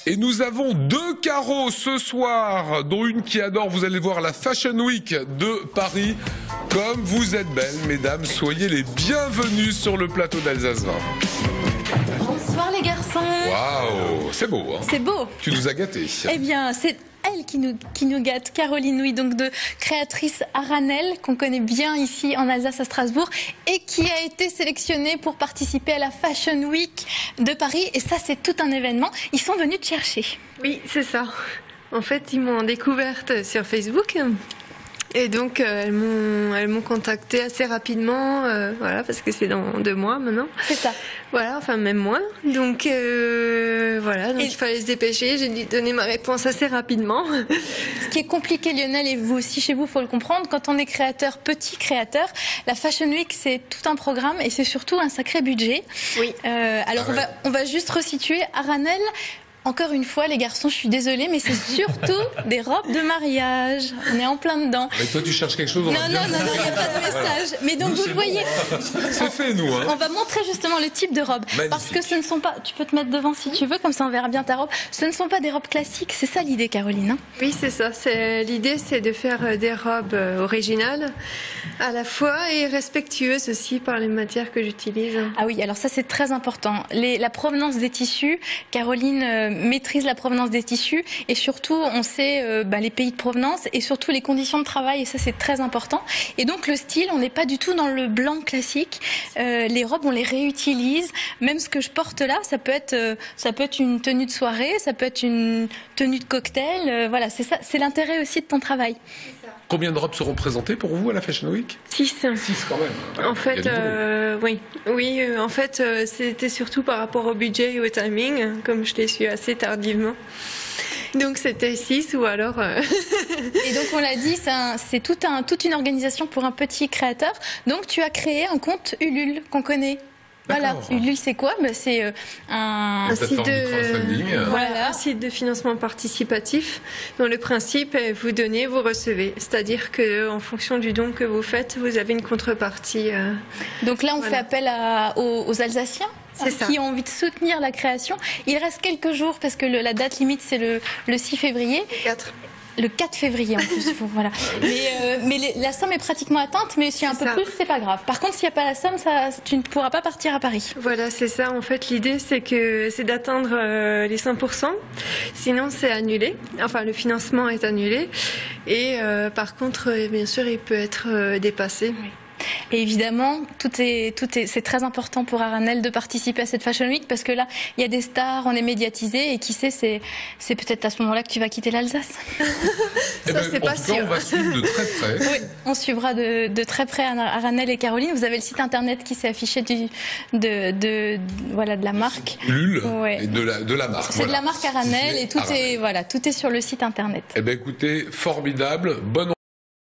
Et nous avons deux carreaux ce soir, dont une qui adore, vous allez voir, la Fashion Week de Paris. Comme vous êtes belles, mesdames, soyez les bienvenues sur le plateau d'Alsace 20. Bonsoir les garçons. Waouh, c'est beau, hein? C'est beau. Tu nous as gâtés. Eh bien, c'est elle qui nous gâte, Caroline Nouy, donc de créatrice Aranel, qu'on connaît bien ici en Alsace à Strasbourg, et qui a été sélectionnée pour participer à la Fashion Week de Paris. Et ça, c'est tout un événement. Ils sont venus te chercher. Oui, c'est ça. En fait, ils m'ont découverte sur Facebook. Et donc, elles m'ont contactée assez rapidement, voilà, parce que c'est dans 2 mois maintenant. C'est ça. Voilà, enfin même moins. Donc, voilà, donc il fallait se dépêcher. J'ai dû donner ma réponse assez rapidement. Ce qui est compliqué, Lionel, et vous aussi chez vous, il faut le comprendre, quand on est créateur, petit créateur, la Fashion Week, c'est tout un programme et c'est surtout un sacré budget. Oui. Alors, on va juste resituer. Aranel. Encore une fois, les garçons, je suis désolée, mais c'est surtout des robes de mariage. On est en plein dedans. Mais toi, tu cherches quelque chose? Non, il n'y a pas de message. Mais donc, vous le voyez. C'est fait, nous. Hein. On va montrer justement le type de robe. Magnifique. Parce que ce ne sont pas... Tu peux te mettre devant si tu veux, comme ça on verra bien ta robe. Ce ne sont pas des robes classiques. C'est ça l'idée, Caroline, hein? Oui, c'est ça. L'idée, c'est de faire des robes originales, à la fois, et respectueuses aussi par les matières que j'utilise. Ah oui, alors ça, c'est très important. La provenance des tissus, Caroline maîtrise la provenance des tissus et surtout on sait les pays de provenance et surtout les conditions de travail, et ça c'est très important. Et donc le style, on n'est pas du tout dans le blanc classique. Les robes, on les réutilise. Même ce que je porte là, ça peut être une tenue de soirée, ça peut être une tenue de cocktail. Voilà, c'est ça, c'est l'intérêt aussi de ton travail. Combien de robes seront présentées pour vous à la Fashion Week? 6. 6 quand même. En fait, oui. En fait, c'était surtout par rapport au budget et au timing, comme je l'ai su assez tardivement. Donc c'était 6 ou alors... Et donc on l'a dit, c'est toute une organisation pour un petit créateur. Donc tu as créé un compte Ulule qu'on connaît. Voilà, Ulule c'est quoi? C'est un site un site de financement participatif dont le principe est vous donnez, vous recevez. C'est-à-dire qu'en fonction du don que vous faites, vous avez une contrepartie. Donc là on fait appel aux Alsaciens qui ont envie de soutenir la création. Il reste quelques jours parce que la date limite c'est le 6 février. Le 4 février en plus, voilà. Mais la somme est pratiquement atteinte, mais s'il y a un peu plus, c'est pas grave. Par contre, s'il n'y a pas la somme, tu ne pourras pas partir à Paris. Voilà, c'est ça. En fait, l'idée, c'est d'atteindre les 100%. Sinon, c'est annulé. Enfin, le financement est annulé. Et par contre, bien sûr, il peut être dépassé. Oui. Et évidemment, c'est très important pour Aranel de participer à cette Fashion Week parce que là, il y a des stars, on est médiatisé et qui sait, c'est peut-être à ce moment-là que tu vas quitter l'Alsace. Ça, c'est pas sûr. On va suivre de très près. Oui, on suivra de très près Aranel et Caroline. Vous avez le site internet qui s'est affiché de la marque. Ulule et de la marque. C'est de la marque Aranel et tout est sur le site internet. Eh bien, écoutez, formidable. Bonne